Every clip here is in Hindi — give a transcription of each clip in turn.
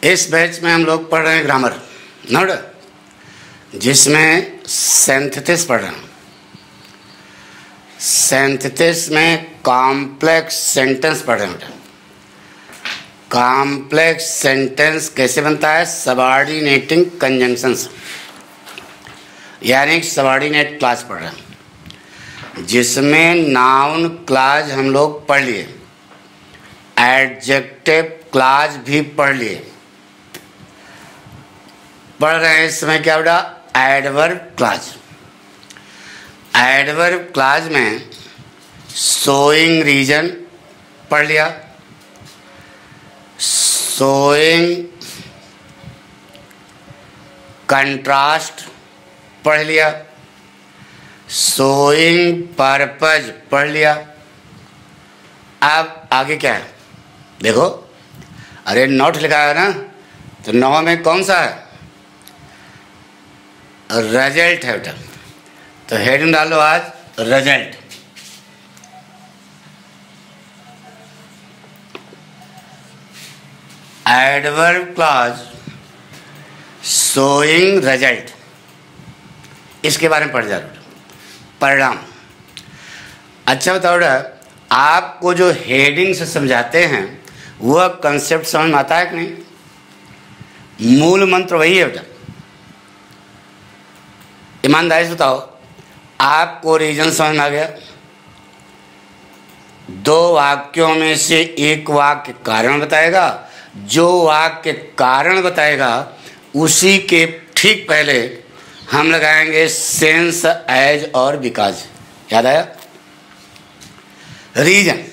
इस बैच में हम लोग पढ़ रहे हैं ग्रामर नोट, जिसमें सिंथेसिस पढ़ रहे हैं। सिंथेसिस में कॉम्प्लेक्स सेंटेंस पढ़ रहे हैं बेटा। कॉम्प्लेक्स सेंटेंस कैसे बनता है? सबऑर्डिनेटिंग कंजंक्शंस, यानी सबऑर्डिनेट क्लास पढ़ रहे हैं, जिसमें नाउन क्लास हम लोग पढ़ लिए, एडजेक्टिव क्लास भी पढ़ लिए। पढ़ रहे हैं इस समय क्या बेटा? Adverb class. एडवर्ब क्लास में शोइंग रीजन पढ़ लिया, शोइंग कंट्रास्ट पढ़ लिया, शोइंग पर्पज पढ़ लिया। अब आगे क्या है देखो, अरे नोट लिखा है ना, तो 9 में कौन सा है? रिजल्ट है बेटा। तो हेडिंग डालो आज result. Adverb clause showing result, इसके बारे में पढ़ जा रहा, परिणाम। अच्छा बताओ बेटा, आपको जो हेडिंग से समझाते हैं वह कंसेप्ट समझ में आता है कि नहीं? मूल मंत्र वही है बेटा। ईमानदारी से बताओ, आपको रीजन समझ में आ गया? 2 वाक्यों में से एक वाक्य कारण बताएगा, जो वाक्य कारण बताएगा उसी के ठीक पहले हम लगाएंगे सेंस, एज और बिकॉज। याद आया? रीजन।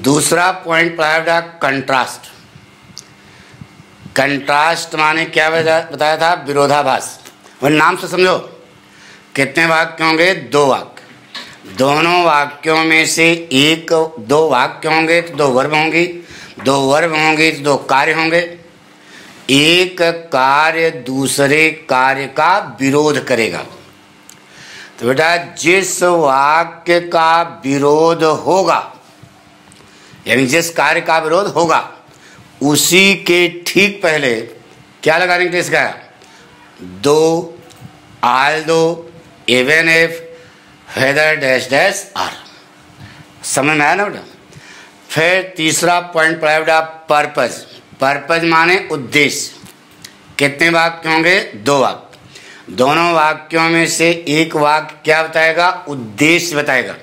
दूसरा पॉइंट पढ़ाया कंट्रास्ट। कंट्रास्ट माने क्या बताया था? विरोधाभास। वह नाम से समझो। कितने वाक्य होंगे? 2 वाक्य। दोनों वाक्यों में से 2 वाक्य होंगे तो 2 वर्ब होंगी, 2 वर्ब होंगे तो 2 कार्य होंगे। एक कार्य दूसरे कार्य का विरोध करेगा। तो बेटा जिस वाक्य का विरोध होगा, यानी जिस कार्य का विरोध होगा, उसी के ठीक पहले क्या लगाने के लिए इसका? दो, although, even if, whether dash dash or. समझ में आया ना बेटा? फिर तीसरा पॉइंट पढ़ा बेटा पर्पज। पर्पज माने उद्देश्य। कितने वाक्य होंगे? 2 वाक्य। दोनों वाक्यों में से एक वाक्य क्या बताएगा? उद्देश्य बताएगा।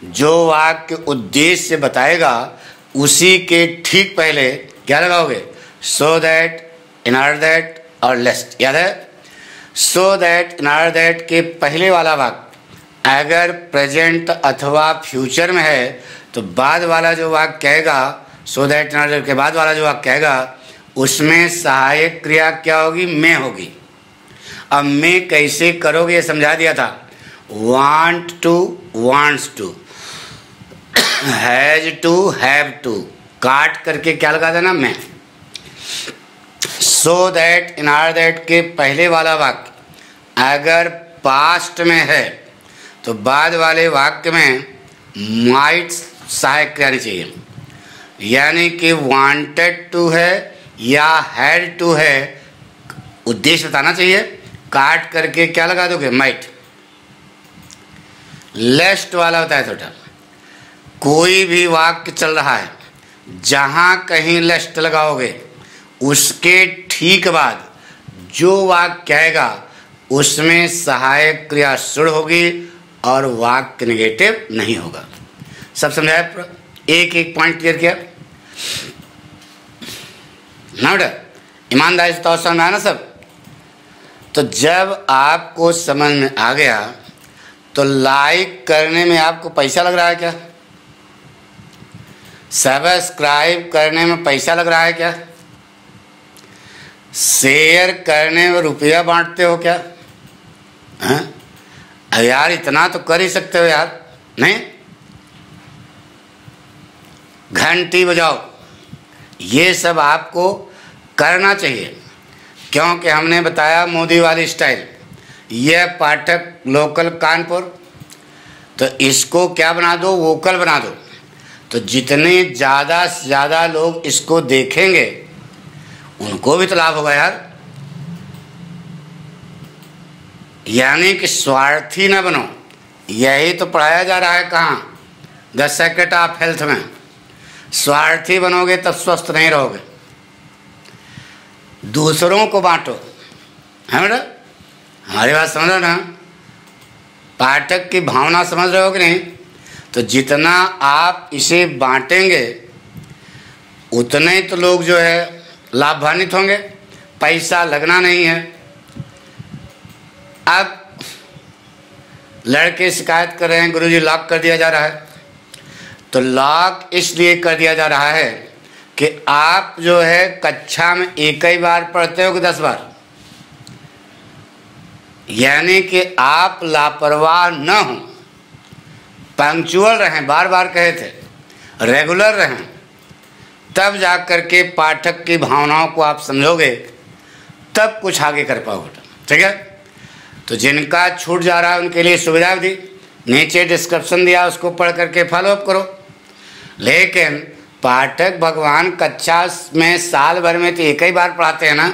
जो वाक्य उद्देश्य बताएगा उसी के ठीक पहले क्या लगाओगे? सो दैट, इन ऑर्डर दैट और लेस्ट। याद है? सो दैट, इन ऑर्डर दैट के पहले वाला वाक्य अगर प्रेजेंट अथवा फ्यूचर में है तो बाद वाला जो वाक्य कहेगा, सो दैट इन ऑर्डर के बाद वाला जो वाक्य कहेगा, उसमें सहायक क्रिया क्या होगी? में होगी। अब में कैसे करोगे ये समझा दिया था। Want to, wants to, has to, have to, काट करके क्या लगा देना? में। So that, in order that के पहले वाला वाक्य अगर पास्ट में है तो बाद वाले वाक्य में माइट सहायक क्रिया आनी चाहिए। यानी कि वांटेड टू है या हैड टू है, उद्देश्य बताना चाहिए, काट करके क्या लगा दोगे? माइट। लेस्ट वाला होता है छोटा। कोई भी वाक्य चल रहा है, जहाँ कहीं लेस्ट लगाओगे उसके ठीक बाद जो वाक्य कहेगा उसमें सहायक क्रिया शुरू होगी और वाक्य नेगेटिव नहीं होगा। सब समझाया? एक एक पॉइंट क्लियर किया ना बेटा? ईमानदारी से तो समझ में आया ना सब? तो जब आपको समझ में आ गया तो लाइक करने में आपको पैसा लग रहा है क्या? सब्सक्राइब करने में पैसा लग रहा है क्या? शेयर करने में रुपया बांटते हो क्या? हाँ यार, इतना तो कर ही सकते हो यार, नहीं? घंटी बजाओ, ये सब आपको करना चाहिए, क्योंकि हमने बताया मोदी वाली स्टाइल। यह पाठक लोकल कानपुर, तो इसको क्या बना दो? वोकल बना दो। तो जितने ज़्यादा से ज़्यादा लोग इसको देखेंगे उनको भी तो लाभ होगा यार। यानी कि स्वार्थी न बनो, यही तो पढ़ाया जा रहा है कहाँ, द सेक्रेट ऑफ हेल्थ में। स्वार्थी बनोगे तब स्वस्थ नहीं रहोगे। दूसरों को बांटो, है बेटा, हमारी बात समझ रहे ना, पाठक की भावना समझ रहे हो कि नहीं। तो जितना आप इसे बांटेंगे उतने ही तो लोग जो है लाभान्वित होंगे, पैसा लगना नहीं है। अब लड़के शिकायत कर रहे हैं गुरुजी लॉक कर दिया जा रहा है, तो लॉक इसलिए कर दिया जा रहा है कि आप जो है कक्षा में एक ही बार पढ़ते हो कि 10 बार, यानी कि आप लापरवाह न हो, पंक्चुअल रहें, बार बार कहे थे, रेगुलर रहें, तब जा कर के पाठक की भावनाओं को आप समझोगे, तब कुछ आगे कर पाओगे। ठीक है, तो जिनका छूट जा रहा है उनके लिए सुविधा दी, नीचे डिस्क्रिप्शन दिया, उसको पढ़ करके फॉलोअप करो। लेकिन पाठक भगवान कक्षा में साल भर में तो एक ही बार पढ़ाते हैं ना,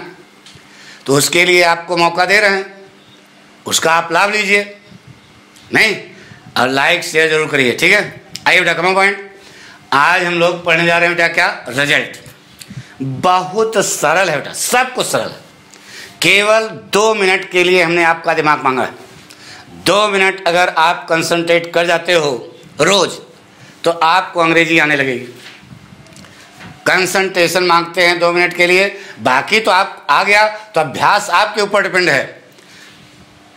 तो उसके लिए आपको मौका दे रहे हैं, उसका आप लाभ लीजिए। नहीं, और लाइक शेयर जरूर करिए। ठीक है, आइए बेटा कम पॉइंट। आज हम लोग पढ़ने जा रहे हैं बेटा क्या, रिजल्ट। बहुत सरल है बेटा, सब कुछ सरल है। केवल 2 मिनट के लिए हमने आपका दिमाग मांगा है। 2 मिनट अगर आप कंसंट्रेट कर जाते हो रोज, तो आपको अंग्रेजी आने लगेगी। कंसंट्रेशन मांगते हैं 2 मिनट के लिए, बाकी तो आप आ गया, तो अभ्यास आपके ऊपर डिपेंड है।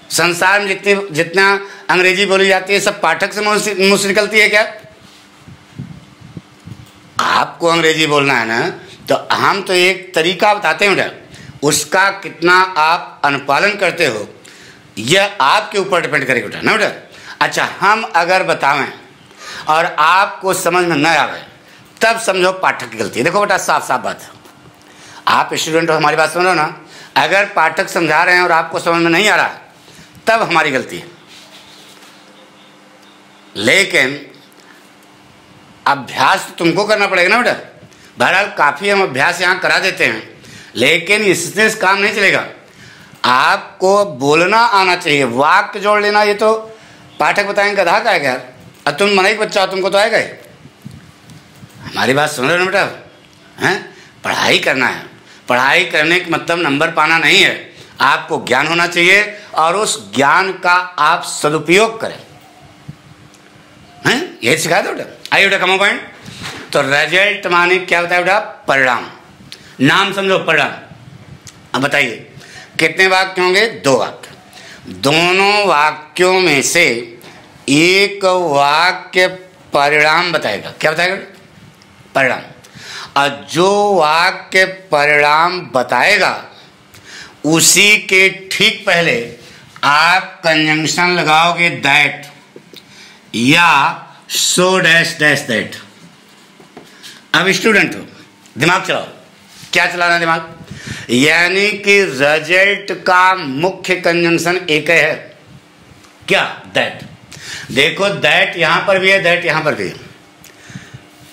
संसार में जितना अंग्रेजी बोली जाती है सब पाठक से मुंह से निकलती है क्या? आपको अंग्रेजी बोलना है ना, तो हम तो एक तरीका बताते हैं बेटा, उसका कितना आप अनुपालन करते हो यह आपके ऊपर डिपेंड करेगा बेटा, ना बेटा। अच्छा, हम अगर बतावें और आपको समझ में न आवे, तब समझो पाठक की गलती है। देखो बेटा, साफ साफ बात है, आप स्टूडेंट हो, हमारी बात समझो ना। अगर पाठक समझा रहे हैं और आपको समझ में नहीं आ रहा, तब हमारी गलती है। लेकिन अभ्यास तो तुमको करना पड़ेगा ना बेटा। बहरहाल काफ़ी हम अभ्यास यहाँ करा देते हैं, लेकिन इससे काम नहीं चलेगा। आपको बोलना आना चाहिए, वाक्य जोड़ लेना ये तो पाठक बताएंगे गधा का है यार, और तुम मना ही बच्चा, तुमको तो आएगा ही। हमारी बात सुन रहे हो ना बेटा, हैं? पढ़ाई करना है, पढ़ाई करने का मतलब नंबर पाना नहीं है, आपको ज्ञान होना चाहिए और उस ज्ञान का आप सदुपयोग करें, हैं? यही सिखाया था बेटा। आइए बेटा कमो पॉइंट। तो रिजल्ट माने क्या होता है बेटा? परिणाम। नाम समझो, परिणाम। अब बताइए कितने वाक्य होंगे? 2 वाक्य। दोनों वाक्यों में से एक वाक्य परिणाम बताएगा। क्या बताएगा? परिणाम। और जो वाक्य परिणाम बताएगा उसी के ठीक पहले आप कंजंक्शन लगाओगे दैट या सो डैश डैश दैट। अब स्टूडेंट हो, दिमाग चलाओ। क्या चलाना है दिमाग? यानी कि रिजल्ट का मुख्य कंजंक्शन एक है। क्या? दैट। देखो दैट यहां पर भी है, दैट यहां पर भी है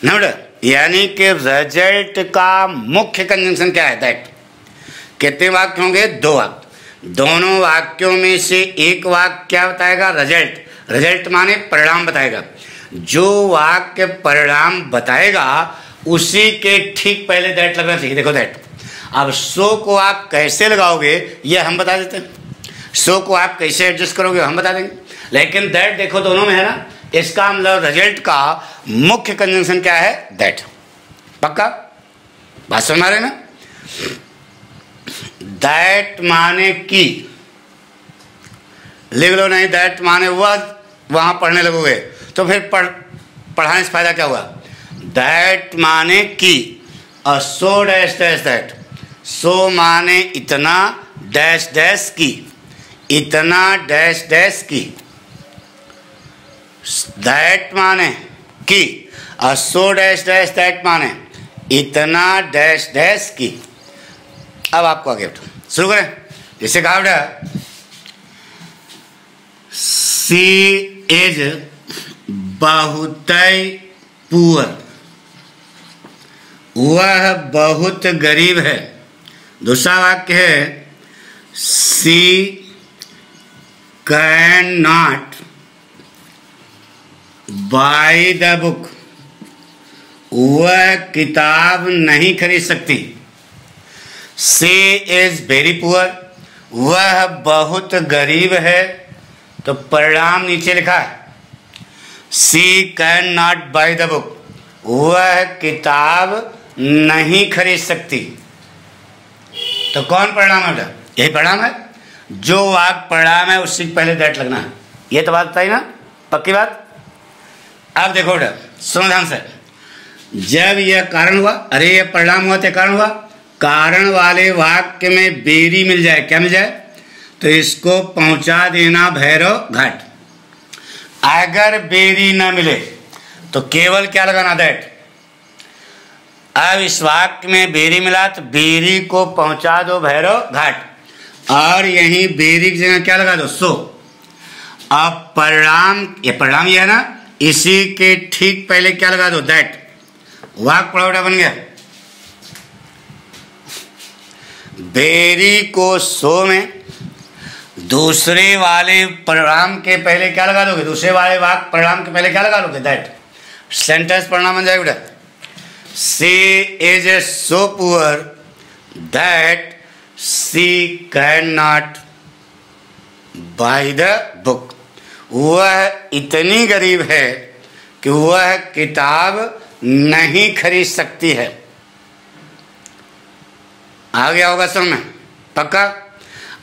ना बेटा। यानी कि रिजल्ट का मुख्य कंजंक्शन क्या है? दैट। कितने वाक्य होंगे? 2 वाक्य। दोनों वाक्यों में से एक वाक्य क्या बताएगा? रिजल्ट। रिजल्ट माने परिणाम बताएगा। जो वाक्य परिणाम बताएगा उसी के ठीक पहले दैट लगना चाहिए। देखो दैट। अब सो को आप कैसे लगाओगे ये हम बता देते हैं, सो को आप कैसे एडजस्ट करोगे हम बता देंगे, लेकिन दैट देखो दोनों में है ना। इसका मतलब रिजल्ट का मुख्य कंजंक्शन क्या है? दैट। पक्का बात समझ रहे ना? दैट माने की, लिख लो नहीं, दैट माने वह, वहां पढ़ने लगोगे तो फिर पढ़ाने से फायदा क्या हुआ? दैट माने की और सो डैश डैश दैट। सो माने इतना डैश डैश की, इतना डैश डैश की। दैट माने की और सो डैश डैश दैट माने इतना डैश डैश की। अब आपको आगे शुरू करें। जैसे कहा बेटा, सी इज बहुत पुअर, वह बहुत गरीब है। दूसरा वाक्य है she can not buy the book, वह किताब नहीं खरीद सकती। सी इज वेरी पुअर, वह बहुत गरीब है। तो परिणाम नीचे लिखा है she can not buy the book, वह किताब नहीं खरीद सकती। तो कौन परिणाम है बेटा? यही परिणाम है। जो वाक्य परिणाम है उससे पहले दैट लगना है। ये तो बात बताई ना, पक्की बात। अब देखो बेटा, सुनो ध्यान से। जब यह कारण हुआ, अरे यह परिणाम हुआ तो कारण हुआ, कारण वाले वाक्य में बेरी मिल जाए, क्या मिल जाए? तो इसको पहुंचा देना भैरव घाट। अगर बेरी ना मिले तो केवल क्या लगाना? दैट। अब इस वाक्य में बेरी मिला तो बेरी को पहुंचा दो भैरव घाट, और यहीं बेरी की जगह क्या लगा दो? सो। अब परिणाम, ये परिणाम ये है ना, इसी के ठीक पहले क्या लगा दो? दैट। वाक्य पड़ोटा बन गया। बेरी को सो में दूसरे वाले परिणाम के पहले क्या लगा दोगे? दूसरे वाले वाक्य परिणाम के पहले क्या लगा दोगे? दैट। सेंटेंस परिणाम बन जाएगा बेटा। She is so poor that she can not buy the book, वह इतनी गरीब है कि वह किताब नहीं खरीद सकती है। आ गया होगा समझ में? पक्का।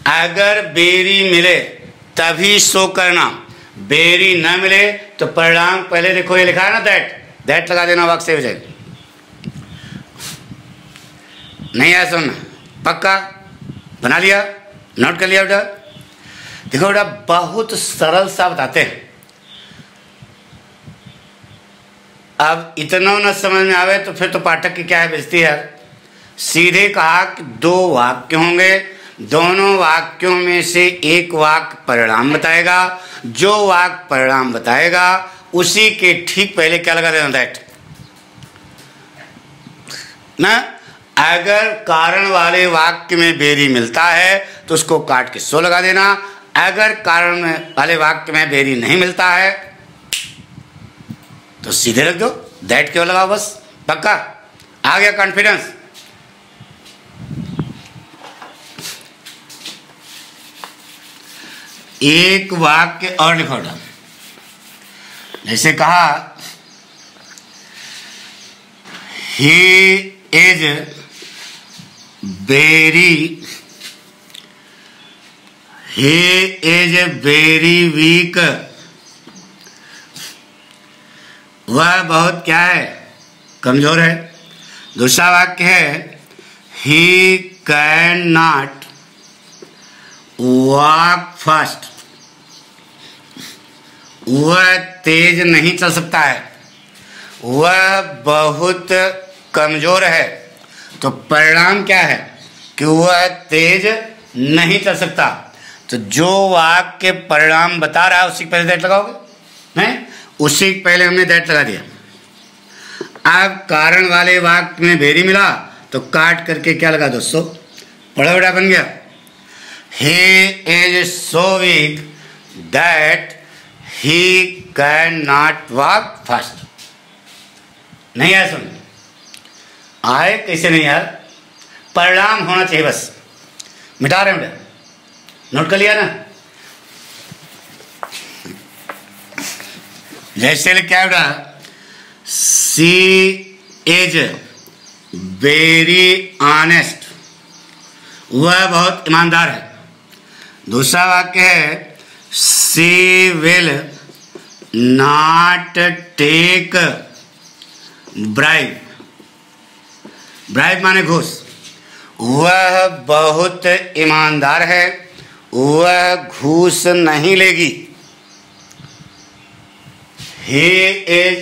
अगर बेरी मिले तभी सो करना, बेरी न मिले तो परिणाम पहले देखो, ये लिखा है ना दैट, दैट लगा देना, वाक्य से हो जाएगा। नहीं आया समझ में? पक्का बना लिया, नोट कर लिया बेटा। देखो बेटा, बहुत सरल सा बताते हैं। अब इतना न समझ में आवे तो फिर तो पाठक की क्या है, बेइज्जती है। सीधे कहा कि दो वाक्य होंगे, दोनों वाक्यों में से एक वाक्य परिणाम बताएगा। जो वाक्य परिणाम बताएगा उसी के ठीक पहले क्या लगा देना? दैट ना। अगर कारण वाले वाक्य में बेरी मिलता है तो उसको काट के सो लगा देना। अगर कारण वाले वाक्य में बेरी नहीं मिलता है तो सीधे रख दो, दैट क्यों लगाओ बस। पक्का आ गया कॉन्फिडेंस? एक वाक्य और लिखो बेटा। जैसे कहा ही इज वेरी वीक, वह बहुत क्या है? कमजोर है। दूसरा वाक्य है he can not walk fast, वह तेज नहीं चल सकता है, वह बहुत कमजोर है। तो परिणाम क्या है? कि वह तेज नहीं चल सकता। तो जो वाक्य परिणाम बता रहा है उसी के पहले दैट लगाओगे? नहीं, उसी के पहले हमने दैट लगा दिया। अब कारण वाले वाक्य में बेरी मिला तो काट करके क्या लगा दो? सो। बड़ा बड़ा बन गया। He is so weak that he cannot walk fast। नहीं आया समझ? आए कैसे नहीं यार? परिणाम होना चाहिए बस। मिटा रहे हैं, नोट कर लिया ना? जैसे क्या बेटा, सी इज वेरी ऑनेस्ट, वह बहुत ईमानदार है। दूसरा वाक्य है she will not take bribe, bribe माने घूस, वह बहुत ईमानदार है, वह घूस नहीं लेगी।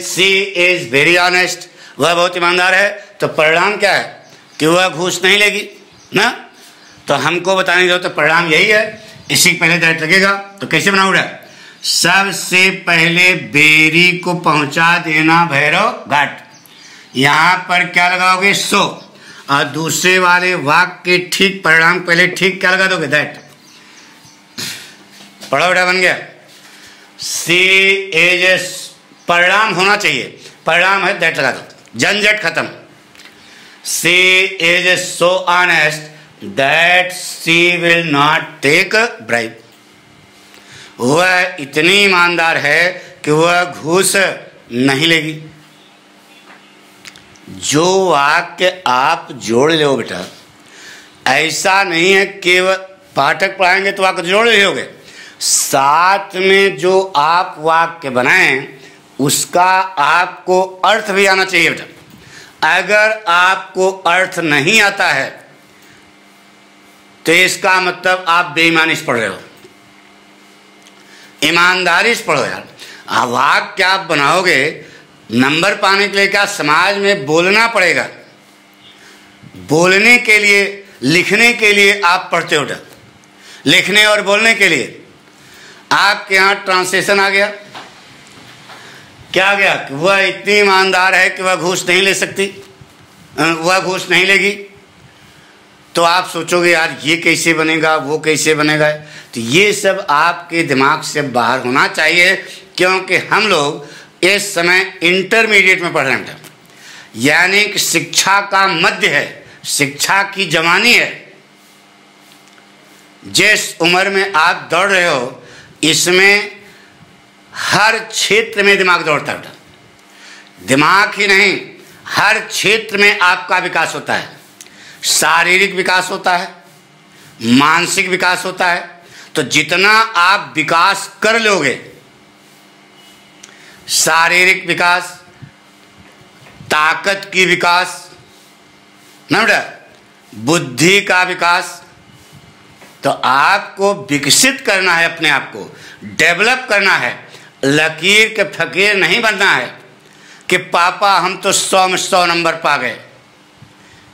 सी इज वेरी ऑनेस्ट, वह बहुत ईमानदार है। तो परिणाम क्या है? कि वह घूस नहीं लेगी ना। तो हमको बताने की जरूरत है, परिणाम यही है। इसी के पहले दैट लगेगा। तो कैसे बनाऊंगा? सबसे पहले बेरी को पहुंचा देना भैरव घाट। यहां पर क्या लगाओगे? सो। और दूसरे वाले वाक्य के ठीक परिणाम पहले ठीक क्या लगा दोगे? दैट। पढ़ा बेटा, बन गया। सी इज, परिणाम होना चाहिए, परिणाम है दैट लगा दो, झंझट खत्म। She is so honest that she will not take bribe. वह इतनी ईमानदार है कि वह घूस नहीं लेगी। जो वाक्य आप जोड़ लो बेटा, ऐसा नहीं है कि वह पाठक पढ़ाएंगे तो वाक्य जोड़ लोगे, साथ में जो आप वाक्य बनाएं उसका आपको अर्थ भी आना चाहिए बेटा। अगर आपको अर्थ नहीं आता है तो इसका मतलब आप बेईमानी से पढ़ रहे हो, ईमानदारी से पढ़ो यार। वाक्य आप बनाओगे, नंबर पाने के लिए क्या समाज में बोलना पड़ेगा, बोलने के लिए, लिखने के लिए आप पढ़ते हो बेटा, लिखने और बोलने के लिए। आपके यहाँ ट्रांसलेशन आ गया, क्या आ गया? कि वह इतनी ईमानदार है कि वह घूस नहीं ले सकती, वह घूस नहीं लेगी। तो आप सोचोगे यार ये कैसे बनेगा, वो कैसे बनेगा। तो ये सब आपके दिमाग से बाहर होना चाहिए, क्योंकि हम लोग इस समय इंटरमीडिएट में पढ़ रहे हैं, यानी कि शिक्षा का मध्य है, शिक्षा की जवानी है। जिस उम्र में आप दौड़ रहे हो इसमें हर क्षेत्र में दिमाग दौड़ता है, दिमाग ही नहीं, हर क्षेत्र में आपका विकास होता है। शारीरिक विकास होता है, मानसिक विकास होता है। तो जितना आप विकास कर लोगे, शारीरिक विकास, ताकत की विकास, ना बेटा, बुद्धि का विकास, तो आपको विकसित करना है, अपने आप को डेवलप करना है। लकीर के फकीर नहीं बनना है कि पापा हम तो 100 में 100 नंबर पा गए।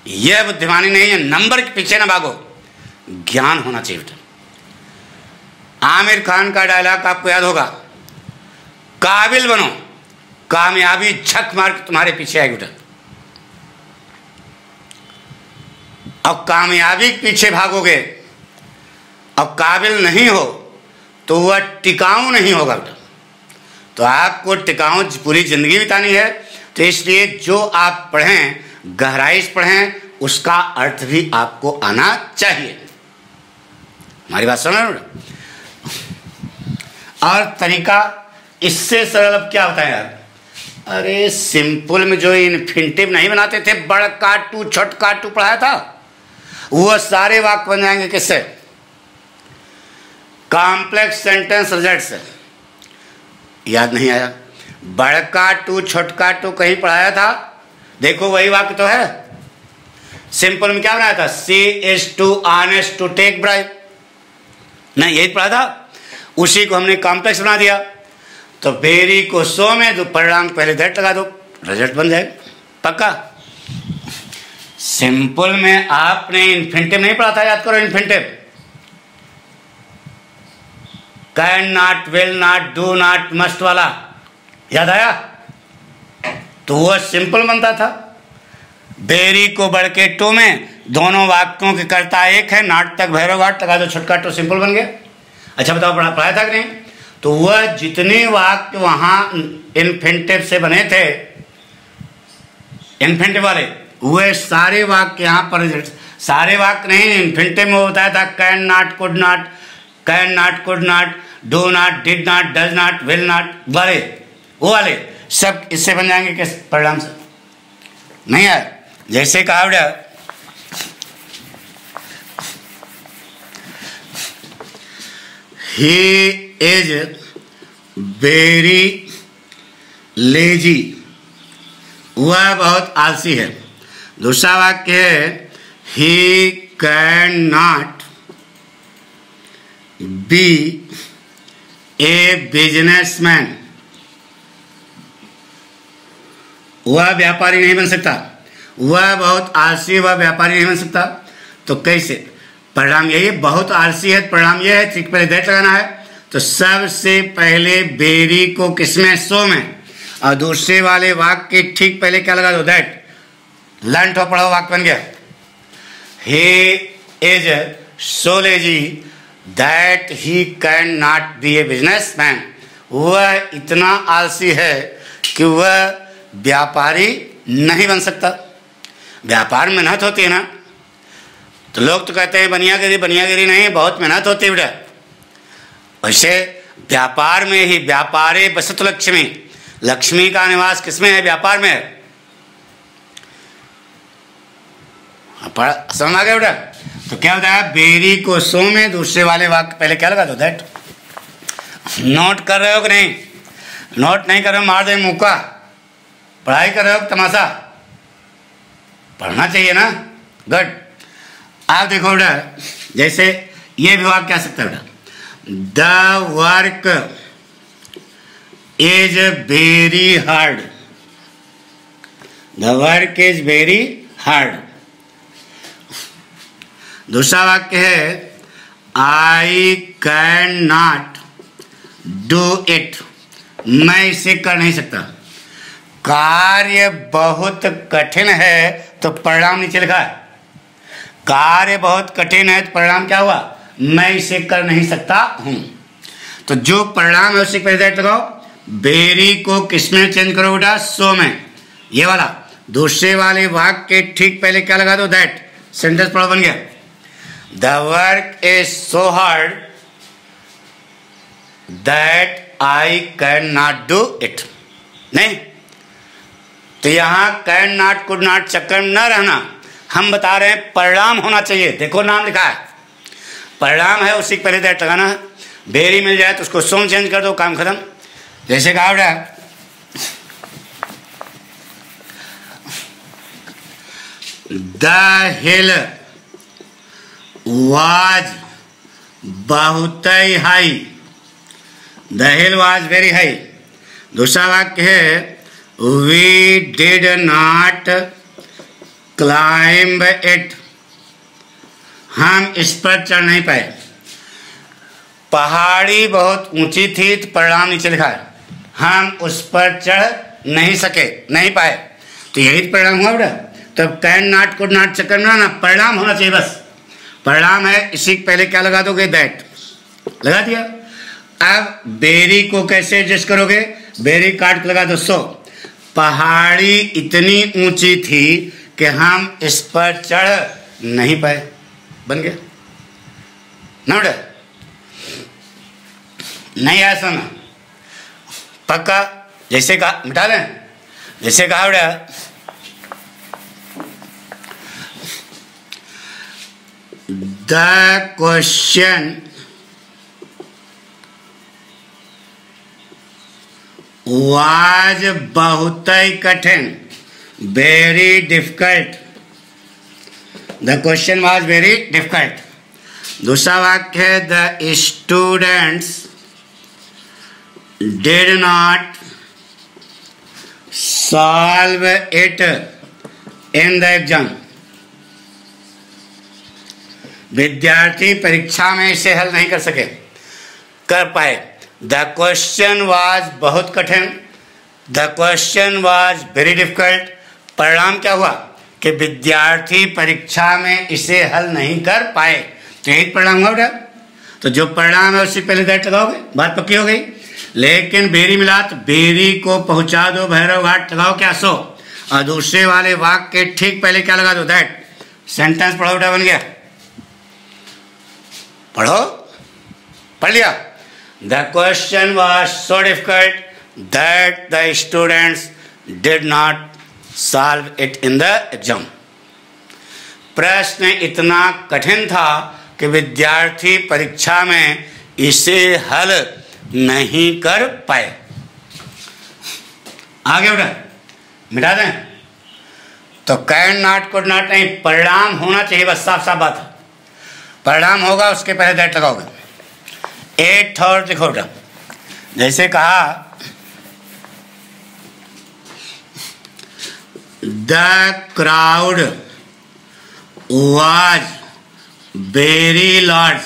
यह बुद्धिमानी नहीं है, नंबर के पीछे ना भागो, ज्ञान होना चाहिए बेटा। आमिर खान का डायलॉग आपको याद होगा, काबिल बनो, कामयाबी झक मार के तुम्हारे पीछे आएगी बेटा। अब कामयाबी के पीछे भागोगे, अब काबिल नहीं हो तो वह टिकाऊ नहीं होगा बेटा। तो आपको टिकाऊ पूरी जिंदगी बितानी है, तो इसलिए जो आप पढ़ें गहराई से पढ़ें, उसका अर्थ भी आपको आना चाहिए। हमारी बात समझ रहे हो? और तरीका इससे सरल अब क्या होता है यार? अरे सिंपल में जो इन्फिनिटिव नहीं बनाते थे, बड़ काटू छोट काटू पढ़ाया था, वह सारे वाक्य बन जाएंगे किससे? कॉम्प्लेक्स सेंटेंस रिजल्ट से। याद नहीं आया? बड़का टू छोटका टू कहीं पढ़ाया था, देखो वही वाक्य तो है। सिंपल में क्या बनाया था? She is too honest to take bribe, नहीं यही पढ़ा था, उसी को हमने कॉम्प्लेक्स बना दिया। तो बेरी को सो में दो, परिणाम पहले दैट लगा दो, रिजल्ट बन जाएगा पक्का। सिंपल में आपने इन्फिनिटिव नहीं पढ़ा था, याद करो infinitive, can not, will not, do not, must वाला, याद आया? तो वह सिंपल बनता था। बेरी को बढ़ के टू में दोनों वाक्यों के कर्ता एक है, नाट तक भैरव घाट लगा दो, छुटका टू, सिंपल बन गया। अच्छा बताओ पढ़ाया था कि नहीं? तो वह जितने वाक्य वहां इन्फिनिटिव से बने थे, इन्फिनिटिव वाले, वह सारे वाक्य यहाँ पर, सारे वाक्य नहीं, इन्फिनिटिव में बताया था can not, could not, can not, could not, do not, did not, does not, will not वाले, वो वाले सब इससे बन जाएंगे किस परिणाम से? नहीं यार, जैसे कहा बेटा ही इज वेरी लेजी, वह बहुत आलसी है। दूसरा वाक्य है he can not be a businessman, वह व्यापारी नहीं बन सकता, वह बहुत आलसी, वह व्यापारी नहीं बन सकता। तो कैसे? परिणाम यही है, बहुत आलसी है, परिणाम यह है, ठीक पहले दैट लगाना है। तो सबसे पहले बेरी को किसमें? सो में, और दूसरे वाले वाक्य के ठीक पहले क्या लगा दो? दैट। लर्न तो पढ़ो, वाक्य बन गया। he is so lazy that he can not be a businessman. वह इतना आलसी है कि वह व्यापारी नहीं बन सकता। व्यापार में मेहनत होती है ना, तो लोग तो कहते हैं बनियागिरी नहीं, बहुत मेहनत होती है बेटा। वैसे व्यापार में ही व्यापारे बसत लक्ष्मी, लक्ष्मी का निवास किसमें है? व्यापार में है। समझ आ गया बेटा? तो क्या बताया? बेरी को सो में दूसरे वाले वाक्य पहले क्या लगा दो? दैट। नोट कर रहे हो कि नहीं? नोट नहीं कर रहे हो मार दे मुक्का। पढ़ाई कर रहे हो तमाशा? पढ़ना चाहिए ना। गुड। आप देखो बेटा, जैसे ये भी वाक्य क्या सकता है बेटा? The work is very hard. The work is very hard. दूसरा वाक्य है I can not do it. मैं इसे कर नहीं सकता। कार्य बहुत कठिन है तो परिणाम नीचे लिखा है। कार्य बहुत कठिन है तो परिणाम क्या हुआ? मैं इसे कर नहीं सकता हूं। तो जो परिणाम है उसे पहले दैट लगाओ। बेरी को किसमें चेंज करो बेटा? सो में। ये वाला दूसरे वाले वाक्य के ठीक पहले क्या लगा दो? दैट। सेंटेंस पढ़ो, बन गया। The work is so hard that I can not do it. नहीं तो यहां कैन नॉट कुड नॉट चक्कर में न रहना। हम बता रहे हैं परिणाम होना चाहिए। देखो नाम लिखा है, परिणाम है, उसी पहले दैट लगाना है। बेरी मिल जाए तो उसको सोम चेंज कर दो, काम खत्म। जैसे कहा बेटा द हिल वाज बहुत high. The hill was very high. दूसरा वाक्य है we did not climb it. हम इस पर चढ़ नहीं पाए। पहाड़ी बहुत ऊंची थी तो परिणाम नीचे लिखा है हम उस पर चढ़ नहीं सके, नहीं पाए। तो यही परिणाम हुआ बेटा। तब कैन नॉट कुड नॉट चक्कर में ना, परिणाम होना चाहिए बस। परिणाम है, इसी पहले क्या लगा दोगे? दैट लगा दिया। अब बेरी को कैसे एडजस्ट करोगे? बेरी काट के लगा दो सो। पहाड़ी इतनी ऊंची थी कि हम इस पर चढ़ नहीं पाए। बन गया ना बेटा? नहीं आया समझ? पक्का? जैसे कहा, मिटा लें। जैसे कहा बेटा द क्वेश्चन वाज बहुत ही कठिन, very difficult. The question was very difficult. दूसरा वाक्य है the students did not solve it in the exam. विद्यार्थी परीक्षा में इसे हल नहीं कर पाए। द क्वेश्चन वाज बहुत कठिन, the question was very difficult. परिणाम क्या हुआ कि विद्यार्थी परीक्षा में इसे हल नहीं कर पाए। तो यही परिणाम हुआ बेटा। तो जो परिणाम है उससे पहले दैट लगाओगे, बात पक्की हो गई। लेकिन बेरी मिला तो बेरी को पहुंचा दो भैरव घाट, लगाओ क्या सो। और दूसरे वाले वाक्य के ठीक पहले क्या लगा दो? दैट। सेंटेंस पढ़ो बेटा, बन गया। पढ़ो, पढ़ लिया। The question was so difficult that the students did not solve it in the exam. प्रश्न इतना कठिन था कि विद्यार्थी परीक्षा में इसे हल नहीं कर पाए। आगे बेटा मिटा दें। तो कैन नॉट कुड नॉट नहीं, परिणाम होना चाहिए बस, साफ साफ बात है। परिणाम होगा उसके पहले दैट लगाओगे। 8 और देखो बेटा, जैसे कहा the crowd was very large.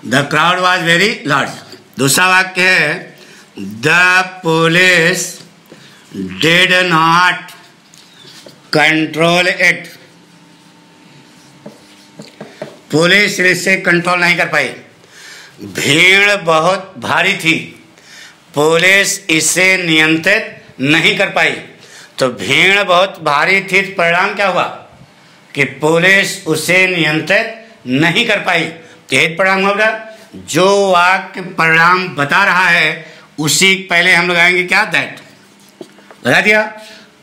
The crowd was very large. दूसरा वाक्य है the police did not control it. Police इसे कंट्रोल नहीं कर पाई। भीड़ बहुत भारी थी, पुलिस इसे नियंत्रित नहीं कर पाई। तो भीड़ बहुत भारी थी, परिणाम क्या हुआ कि पुलिस उसे नियंत्रित नहीं कर पाई। यही परिणाम होगा। जो वाक्य परिणाम बता रहा है उसी पहले हम लगाएंगे क्या, दैट लगा दिया।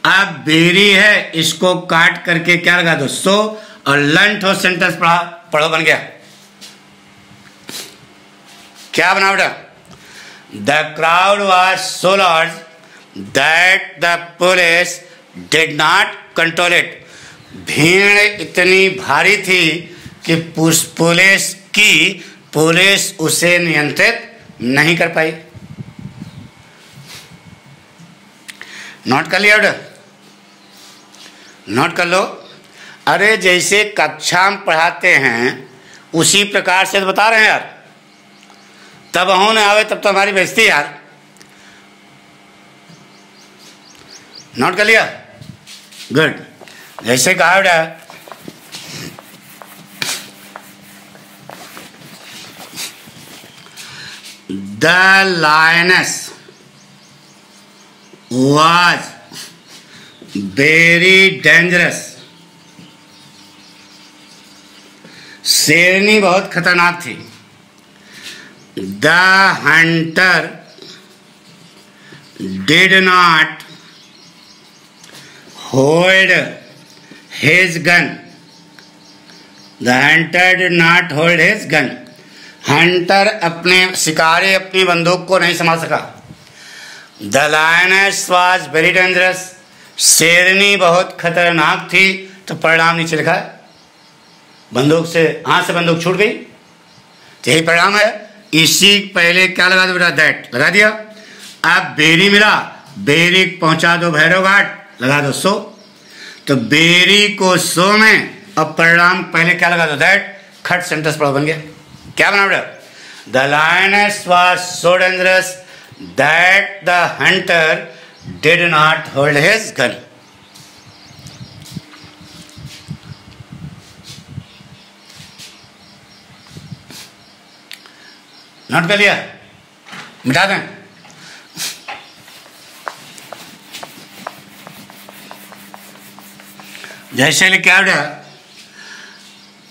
अब बेरी है, इसको काट करके क्या लगा दो, सो, और लंट हो सेंटेंस पढ़ो बन गया। क्या बना बेटा, the crowd was so large that the police did not control it. भीड़ इतनी भारी थी कि पुलिस उसे नियंत्रित नहीं कर पाई। नोट कर लिया बेटा, नोट कर लो। अरे जैसे कक्षा में पढ़ाते हैं उसी प्रकार से तो बता रहे हैं यार, तब हो न आवे तब तो हमारी बेइज्जती यार। नोट कर लिया, गुड। जैसे कहा बेटा, the lioness was very dangerous। शेरनी बहुत खतरनाक थी। The hunter did not hold his gun। The hunter did not hold his gun। Hunter अपने शिकारी अपनी बंदूक को नहीं संभाल सका। The lioness was very dangerous। शेरनी बहुत खतरनाक थी। तो परिणाम नीचे लिखा है, बंदूक से, हाथ से बंदूक छूट गई, तो यही परिणाम है। इसी पहले क्या लगा दो बेटा, दैट लगा दिया। अब बेरी मिला, बेरी पहुंचा दो भैरव घाट, लगा दो सो। तो बेरी को सो में, अब परिणाम पहले क्या लगा दो, दैट। खट सेंटेंस पढ़ो बन गया। क्या बना बेटा, the lioness was so dangerous that the hunter did not hold his gun। Note कर लिया, मिटा दें। जैसे लिखा है,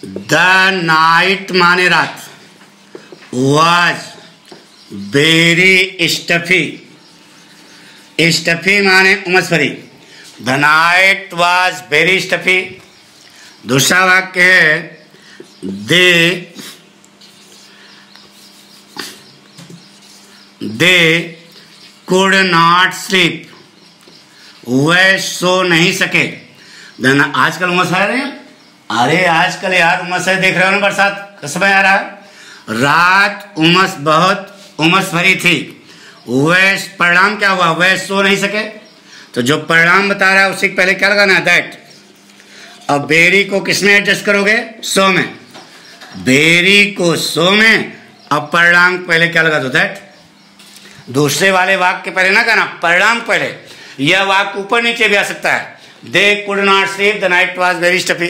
द नाइट माने रात, was वेरी स्टफी। स्टफी माने उमस भरी। The night was very stuffy. दूसरा वाक्य है, दे कुड नॉट स्लीप। वह सो नहीं सके। आजकल उमस आ रहे हैं, अरे आजकल यार उमस है, देख रहे हो ना, बरसात का समय आ रहा है। रात उमस बहुत उमस भरी थी। वह परिणाम क्या हुआ, वह सो नहीं सके। तो जो परिणाम बता रहा है उसी पहले क्या लगाना है, दैट। अब बेरी को किसमें एडजस्ट करोगे, सो में। बेरी को सो में, अब परिणाम पहले क्या लगा दो, दैट। दूसरे वाले वाक्य पहले ना कहना, परिणाम पहले। यह वाक्य ऊपर नीचे भी आ सकता है। They could not sleep, the night was very stuffy.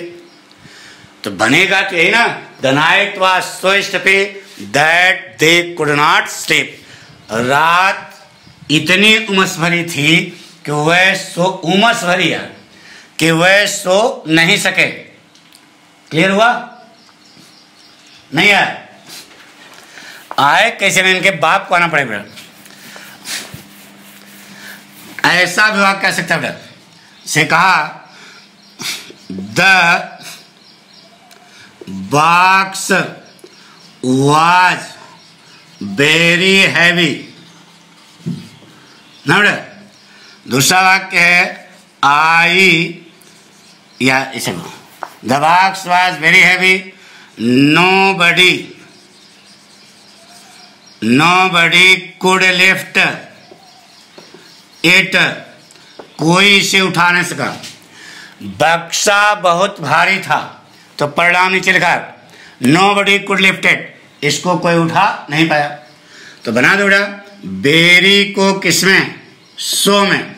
तो बनेगा तो यही ना, the night was so stuffy that they could not sleep। रात इतनी उमस भरी थी कि वह उमस भरी है कि वह सो नहीं सके। क्लियर हुआ नहीं आए कैसे में इनके बाप को आना पड़ेगा। ऐसा विभाग कह सकता है से कहा, the box was very heavy। दूसरा वाक्य है, आई, या इसे the box was very heavy। nobody could lift it। कोई इसे उठा नहीं सका। बक्सा बहुत भारी था। तो परिणाम नीचे लिखा है, nobody could lift it। इसको कोई उठा नहीं पाया। तो बना दो बेटा, बेरी को किसमें, सो में।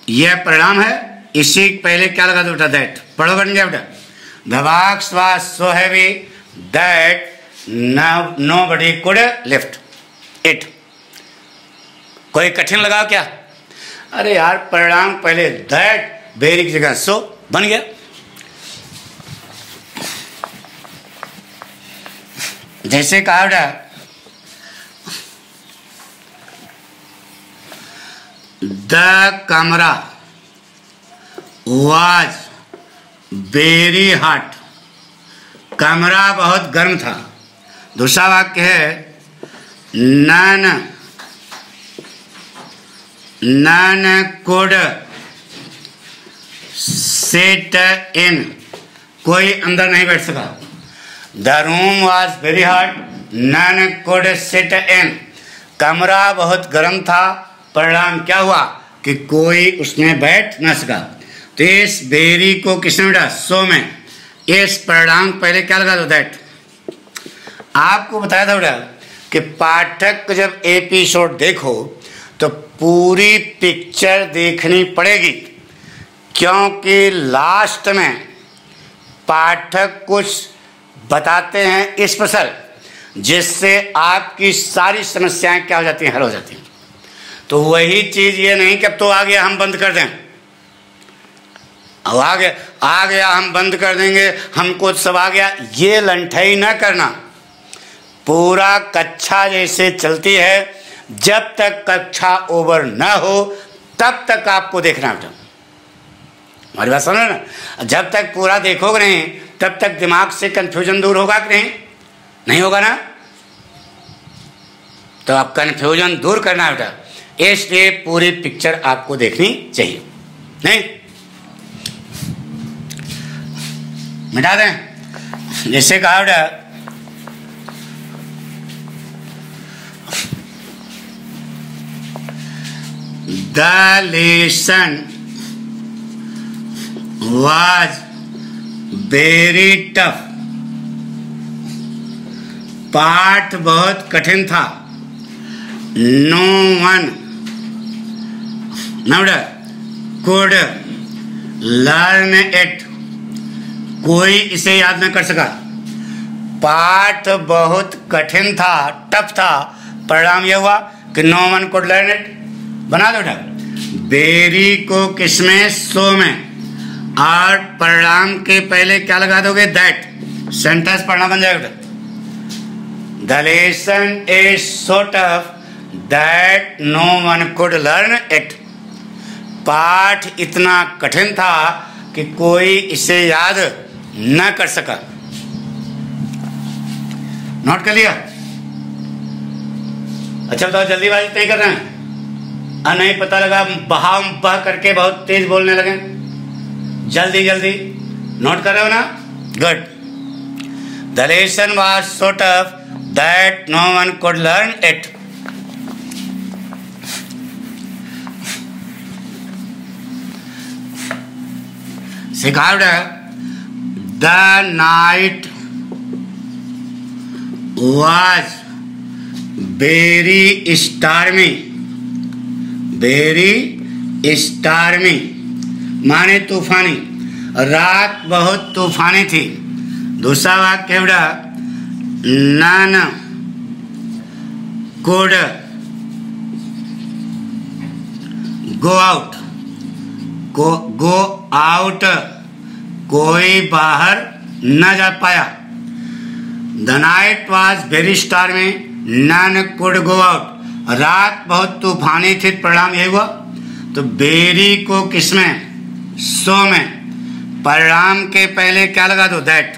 यह परिणाम है। इसी पहले क्या लगा दो बेटा, दैट। पढ़ो बन गया बेटा, the box was so heavy that nobody could lift it। कोई कठिन लगा क्या? अरे यार परिणाम पहले दैट वेरी की जगह सो बन गया। जैसे कहा था द कमरा वाज वेरी हॉट, कमरा बहुत गर्म था। दूसरा वाक्य है नन कुड सिट इन, कोई अंदर नहीं बैठ सका। The room was very hot, none could sit in, कमरा बहुत गर्म था, परिणाम क्या हुआ कि कोई उसमें बैठ न सका। तो इस बेरी को किसने बैठा? सो में। इस परिणाम पहले क्या लगा दो? दैट। आपको बताया था बेटा कि पाठक को जब एपिसोड देखो तो पूरी पिक्चर देखनी पड़ेगी, क्योंकि लास्ट में पाठक कुछ बताते हैं स्पेशल, जिससे आपकी सारी समस्याएं क्या हो जाती हैं? हल हो जाती हैं। तो वही चीज ये नहीं कि अब तो आ गया हम बंद कर दें, अब आ गया हम बंद कर देंगे, हमको सब आ गया, ये लंठई न करना। पूरा कक्षा जैसे चलती है, जब तक कक्षा ओवर न हो तब तक आपको देखना बेटा। हमारी बात समझो ना, जब तक पूरा देखोगे नहीं तब तक दिमाग से कंफ्यूजन दूर होगा कि नहीं होगा ना। तो अब कंफ्यूजन दूर करना है बेटा, इसलिए पूरी पिक्चर आपको देखनी चाहिए। नहीं मिटा दें, जैसे कहा बेटा the lesson was very tough, पाठ बहुत कठिन था। No one could learn it, कोई इसे याद न कर सका। पाठ बहुत कठिन था, टफ था, परिणाम यह हुआ कि no one could learn it. बना दो बेटा, बेरी को किसमें? सो में, और परिणाम के पहले क्या लगा दोगे? दैट। सेंटेंस पढ़ना बन जाएगा बेटा। The lesson is so tough that no one could learn it, पाठ इतना कठिन था कि कोई इसे याद न कर सका। नोट कर लिया? अच्छा बताओ, जल्दीबाजी नहीं कर रहे हैं? नहीं पता लगा बहाव बह करके बहुत तेज बोलने लगे। जल्दी जल्दी नोट कर रहे हो ना? Good. The lesson was so tough that no one could learn it. सिखावट the night was very stormy, very stormy माने तूफानी, रात बहुत तूफानी थी। दूसरा वाक्य बेटा none could go out, go out, कोई बाहर न जा पाया। The night was very stormy none could go out, रात बहुत तूफानी थी, परिणाम यही हुआ। तो बेरी को किसमें? सो में, परिणाम के पहले क्या लगा दो? दैट।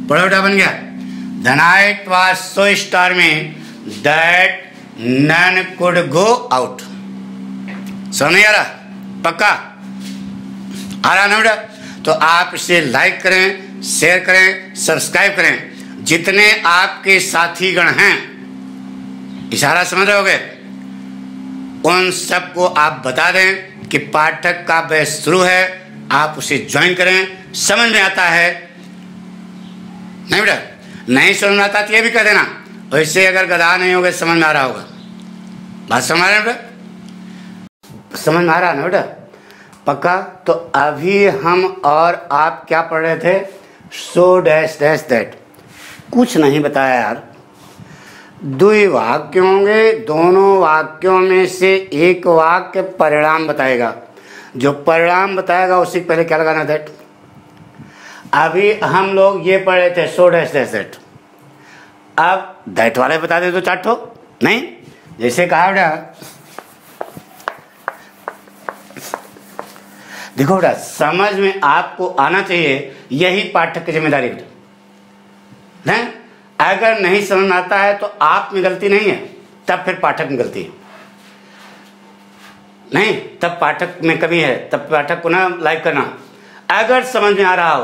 पढ़ो बेटा, बन गया। The night was so stormy that none could go out. समझ नहीं आ रहा? पक्का आ रहा ना बेटा? तो आप इसे लाइक करें, शेयर करें, सब्सक्राइब करें। जितने आपके साथीगण हैं, इशारा समझ रहे होगे, उन सबको आप बता दें कि पाठक का बैच शुरू है, आप उसे ज्वाइन करें। समझ में आता है? नहीं बेटा? नहीं समझ में आता तो ये भी कह देना। वैसे अगर गधा नहीं होगा समझ में आ रहा होगा। बात समझ रहे हैं बेटा? समझ में आ रहा ना बेटा? पक्का? तो अभी हम और आप क्या पढ़ रहे थे? So dash dash that. कुछ नहीं बताया यार। द्विवाक्य होंगे, दोनों वाक्यों में से एक वाक्य परिणाम बताएगा, जो परिणाम बताएगा उसी के पहले क्या लगाना, दैट। अभी हम लोग ये पढ़े थे सो डैश डैश दैट, अब दैट वाले बता दे तो चाटो नहीं। जैसे कहा बेटा, देखो बेटा समझ में आपको आना चाहिए, यही पाठक की जिम्मेदारी बेटा नहीं। अगर नहीं समझ में आता है तो आप में गलती नहीं है, तब फिर पाठक में गलती है नहीं, तब पाठक में कमी है, तब पाठक को ना लाइक करना। अगर समझ में आ रहा हो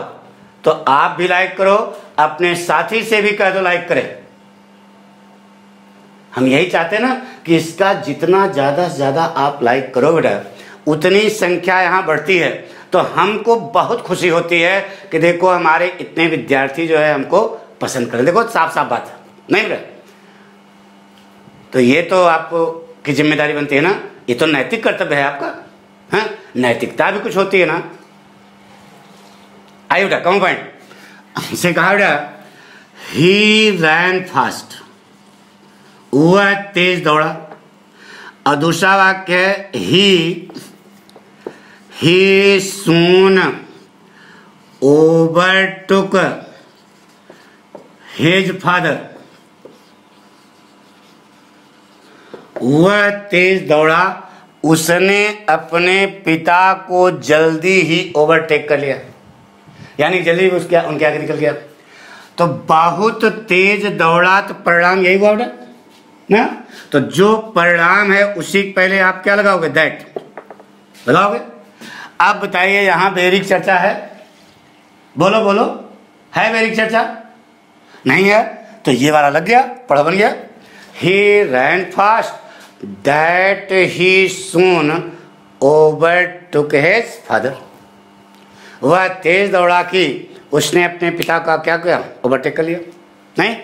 तो आप भी लाइक करो, अपने साथी से भी कह दो लाइक करे। हम यही चाहते हैं ना कि इसका जितना ज़्यादा से ज़्यादा आप लाइक करो बेटा, उतनी संख्या यहाँ बढ़ती है, तो हमको बहुत खुशी होती है कि देखो हमारे इतने विद्यार्थी जो है हमको पसंद करें। देखो साफ साफ बात है नहीं बेटा। तो ये तो आपको की जिम्मेदारी बनती है ना, ये तो नैतिक कर्तव्य है आपका। हाँ, नैतिकता भी कुछ होती है ना। आइए बेटा कम पॉइंट से कहा बेटा, ही रैन फास्ट, वह तेज दौड़ा। और दूसरा वाक्य है ही सून ओवरटुक हिज फादर, वह तेज दौड़ा, उसने अपने पिता को जल्दी ही ओवरटेक कर लिया, यानी जल्दी उसके उनके आगे निकल गया। तो बहुत तेज दौड़ा, तो परिणाम यही हुआ बेटा ना। तो जो परिणाम है उसी पहले आप क्या लगाओगे, दैट लगाओगे। अब बताइए यहाँ वैरिक चर्चा है, बोलो बोलो, है वैरिक चर्चा? नहीं है, तो ये वाला लग गया, पढ़ा बन गया। He ran fast that he soon overtook his father, वह तेज दौड़ा कि उसने अपने पिता का क्या किया, ओवरटेक कर लिया। नहीं,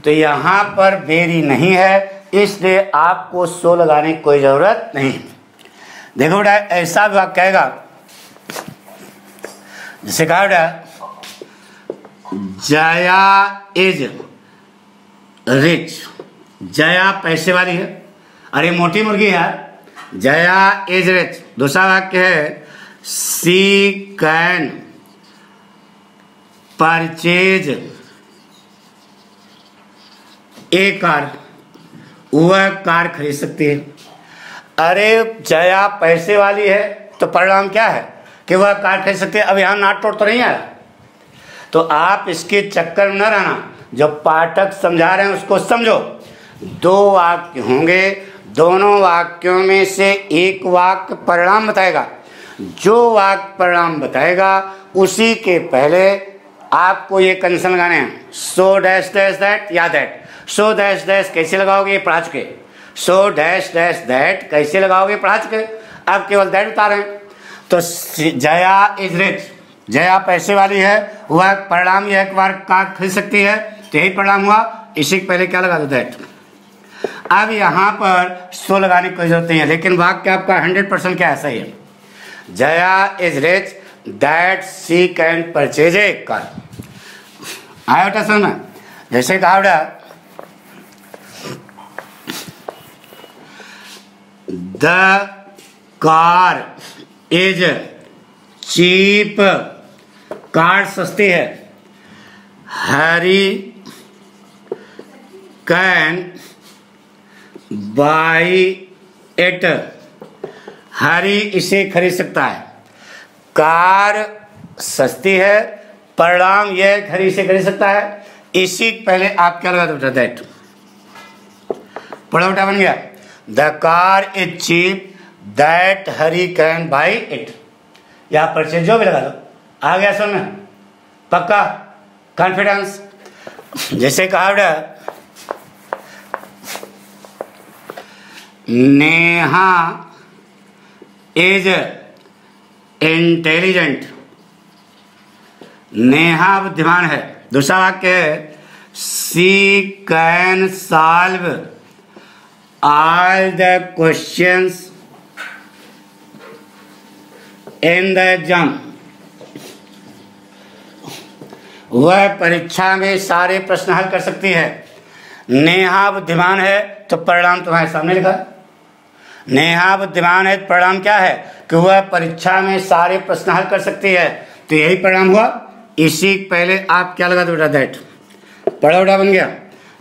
तो यहाँ पर वेरी नहीं है, इसलिए आपको सो लगाने की कोई जरूरत नहीं। देखो बेटा ऐसा वाक्य कहेगा, जैसे कहा बेटा जया इज रिच, जया पैसे वाली है, अरे मोटी मुर्गी है यार, जया इज रिच। दूसरा वाक्य है she can purchase a car, वह कार खरीद सकती है। अरे जया पैसे वाली है, तो परिणाम क्या है कि वह कार खरीद सकती है। अब यहाँ नाट तोड़ तो नहीं आया, तो आप इसके चक्कर में न रहना, जो पाठक समझा रहे हैं उसको समझो। दो वाक्य होंगे, दोनों वाक्यों में से एक वाक्य परिणाम बताएगा, जो वाक्य परिणाम बताएगा उसी के पहले आपको ये कंडीशन लगाने हैं, सो डैश डैश दैट या दैट। सो डैश डैश कैसे लगाओगे, पढ़ा चुके। सो डैश डैश दैट कैसे लगाओगे, पढ़ा चुके। अब केवल दैट बता रहे हैं। तो जया इज रिच, जया पैसे वाली है, वह परिणाम यह एक बार कार खरीद सकती है, तो यही परिणाम हुआ। इसी के पहले क्या लगा दो, दैट। अब यहाँ पर सो लगाने की कोई जरूरत नहीं है, लेकिन वाक्य आपका 100% क्या है, सही है। Jaya is rich that she can purchase a car. आया बेटा समझ में? जैसे कहा बेटा the car is cheap, car सस्ती है। Harry can buy it, Harry इसे खरीद सकता है। कार सस्ती है, परिणाम यह हैरी इसे खरीद सकता है। इसी पहले आप क्या लगा दो बेटा, दैट। पढ़ो बेटा, बन गया। The car is cheap that Harry can buy it, या परचेज जो भी लगा दो, आ गया समझ में? पक्का कॉन्फिडेंस। जैसे कहा बेटा नेहा इज इंटेलिजेंट, नेहा बुद्धिमान है। दूसरा वाक्य है she can solve all the questions in the exam, वह परीक्षा में सारे प्रश्न हल कर सकती है। नेहा बुद्धिमान है तो परिणाम तुम्हारे सामने लिखा। नेहा बुद्धिमान है तो परिणाम क्या है कि वह परीक्षा में सारे प्रश्न हल कर सकती है, तो यही परिणाम हुआ। इसी पहले आप क्या लगा दो बेटा, दैट पढ़ा उड़ा बन गया।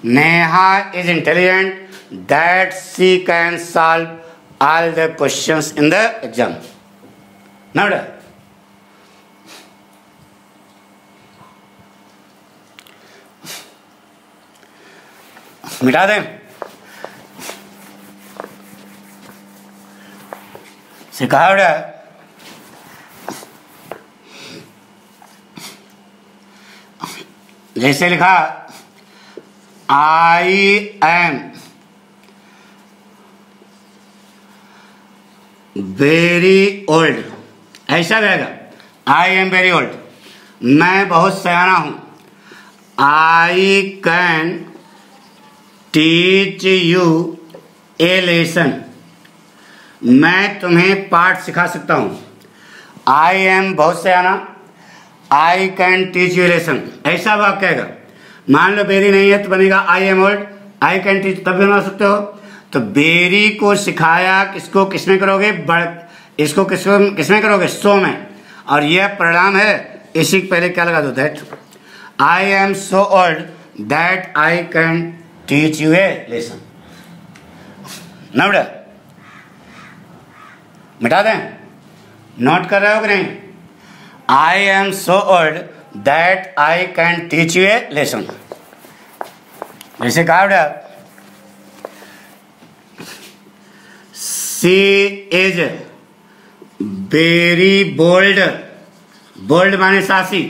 Neha is intelligent that she can solve all the questions in the exam ना बेटा। मिटा दें, सिखा बेटा। जैसे लिखा आई एम वेरी ओल्ड, ऐसा रहेगा। आई एम वेरी ओल्ड, मैं बहुत सयाना हूं। आई can teach you a lesson, मैं तुम्हें पाठ सिखा सकता हूं। आई एम बहुत सयाना, I can teach you lesson, ऐसा वाक्य कहेगा। मान लो बेरी नहीं है तो बनेगा I am old, I can teach, तब भी बना सकते हो। तो बेरी को सिखाया किसको, किसमें करोगे, इसको किसमें करोगे, सो में। और यह परिणाम है, इसी पहले क्या लगा दो, that. I am so old that I can teach you a lesson ना बेटा। मिटा दें, नोट कर रहे हो कि नहीं। I am so old that I can teach you a lesson. जैसे कहा बेटा, she is very bold, bold माने साहसी।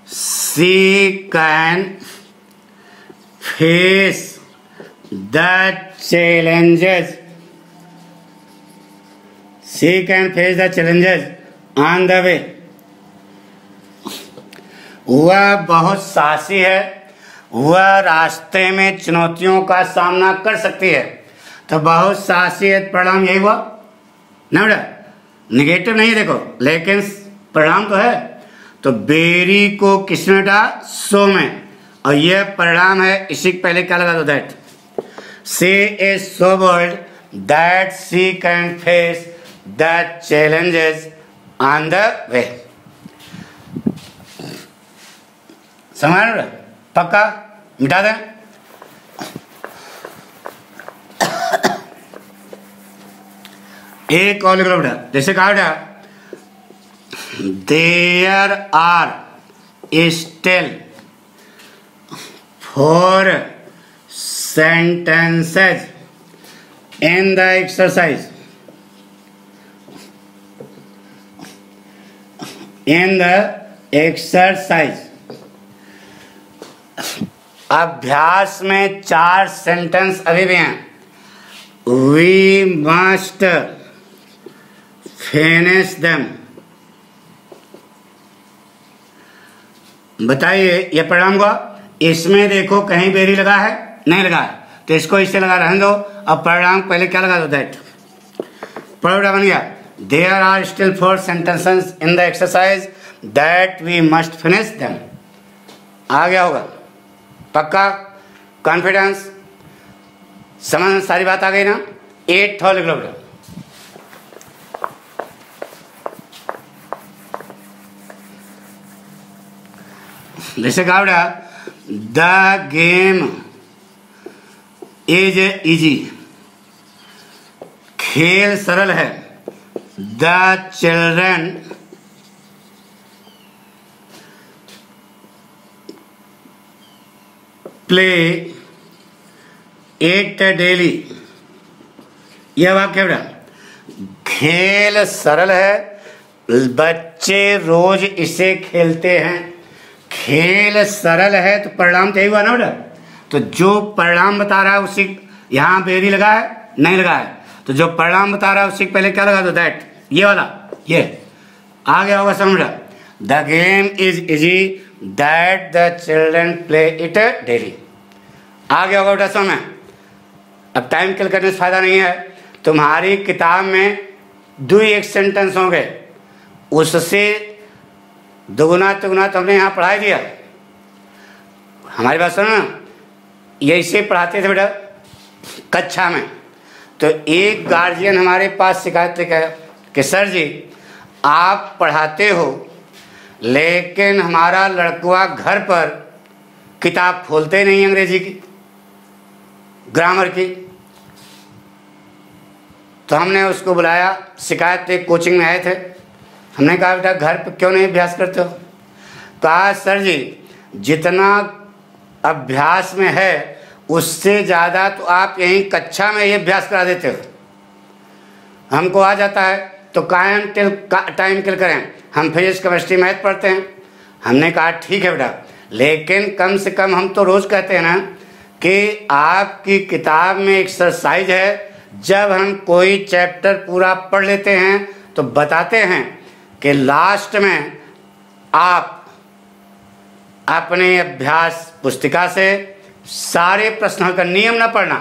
She can face the challenges, she can face the challenges on the way, वह बहुत साहसी है, वह रास्ते में चुनौतियों का सामना कर सकती है। तो बहुत साहसी है, परिणाम यही हुआ ना बेटा। निगेटिव नहीं देखो, लेकिन परिणाम तो है। तो बेरी को किसमें डाला, सो में, और यह परिणाम है। इसी पहले क्या लगा दो, that. She is so bold that she can face the challenges on the way. समझ रहे, पक्का मिटा दें। एक और लिख लो बेटा, जैसे कहा बेटा, there are still 4 sentences in the exercise, in the exercise। अभ्यास में 4 सेंटेंस अभी भी हैं। We must finish them। बताइए ये परिणाम हुआ। इसमें देखो कहीं बेरी लगा है, नहीं लगा है, तो इसको इससे लगा रहने दो। अब परिणाम पहले क्या लगा दो, दैट। परिणाम बन गया, there are still 4 sentences in the exercise that we must finish them. आ गया होगा, पक्का, कॉन्फिडेंस, समझ सारी बात आ गई ना। 8 लिख लो बेटा। जैसे कहा बेटा, द गेम इज इजी, खेल सरल है। The children play it daily. यह वाक्य बेटा, खेल सरल है, बच्चे रोज इसे खेलते हैं। खेल सरल है तो परिणाम तो यही हुआ ना बेटा। तो जो परिणाम बता रहा है उसी, यहां बेरी लगा है, नहीं लगा है, तो जो परिणाम बता रहा है उसी पहले क्या लगा दो, दैट। ये वाला, ये आ गया होगा समझ। The game is easy that the children play it daily. आ गया होगा बेटा समझ। अब टाइम किल करने से फायदा नहीं है। तुम्हारी किताब में 2 एक सेंटेंस होंगे, उससे दुगुना तिगुना तो हमने यहाँ पढ़ा दिया। हमारी बात सुनो ना, ये इसे पढ़ाते थे बेटा कक्षा में। तो एक गार्जियन हमारे पास शिकायत लेकर आया कि सर जी आप पढ़ाते हो लेकिन हमारा लड़कुआ घर पर किताब खोलते नहीं अंग्रेजी की, ग्रामर की। तो हमने उसको बुलाया, शिकायत एक कोचिंग में आए थे। हमने कहा बेटा घर पर क्यों नहीं अभ्यास करते हो? कहा सर जी जितना अभ्यास में है उससे ज़्यादा तो आप यहीं कक्षा में ही अभ्यास करा देते हो। हमको आ जाता है तो टाइम किल करें, हम फिजिक्स केमिस्ट्री मैथ पढ़ते हैं। हमने कहा ठीक है बेटा, लेकिन कम से कम हम तो रोज़ कहते हैं ना कि आपकी किताब में एक्सरसाइज है। जब हम कोई चैप्टर पूरा पढ़ लेते हैं तो बताते हैं कि लास्ट में आप अपने अभ्यास पुस्तिका से सारे प्रश्नों का नियम न पढ़ना,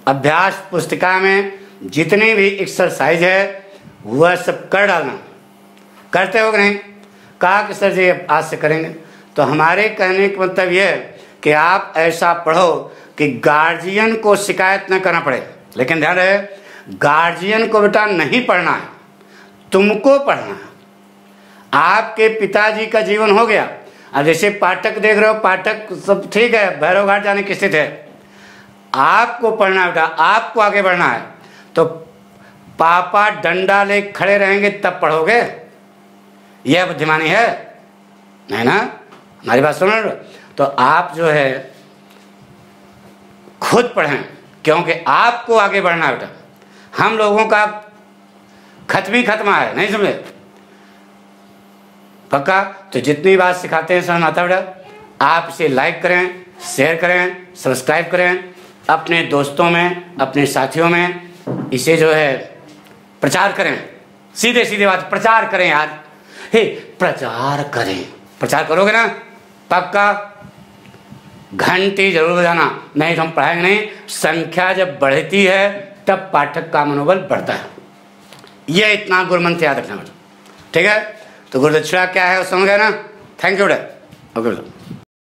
अभ्यास पुस्तिका में जितनी भी एक्सरसाइज है वह सब कर डालना। करते हो कि नहीं? कहा कि सर जी आज से करेंगे। तो हमारे कहने का मतलब यह है कि आप ऐसा पढ़ो कि गार्जियन को शिकायत न करना पड़े। लेकिन ध्यान रहे, गार्जियन को बेटा नहीं पढ़ना है, तुमको पढ़ना है। आपके पिताजी का जीवन हो गया, अब जैसे पाठक देख रहे हो, पाठक सब ठीक है, भैरव घाट जाने की स्थिति है। आपको पढ़ना है बेटा, आपको आगे बढ़ना है। तो पापा डंडा ले खड़े रहेंगे तब पढ़ोगे? यह बुद्धिमानी है नहीं ना? हमारी बात सुनो। तो आप जो है खुद पढ़ें, क्योंकि आपको आगे बढ़ना है बेटा। हम लोगों का खत्म ही खत्मा है, नहीं समझे? पक्का? तो जितनी बात सिखाते हैं समझ आता बेटा। आप इसे लाइक करें, शेयर करें, सब्सक्राइब करें, अपने दोस्तों में, अपने साथियों में इसे जो है प्रचार करें। सीधे सीधे बात, प्रचार करें यार। हे प्रचार करें, प्रचार करोगे ना? पक्का? घंटी जरूर बजाना, नहीं तो हम पढ़ाएंगे नहीं। संख्या जब बढ़ती है तब पाठक का मनोबल बढ़ता है। यह इतना गुरुमंत्र याद रखना बेटा, ठीक है? तो गुरुदक्षिणा क्या है समझ गए ना? थैंक यू बेटा। ओके बेटा।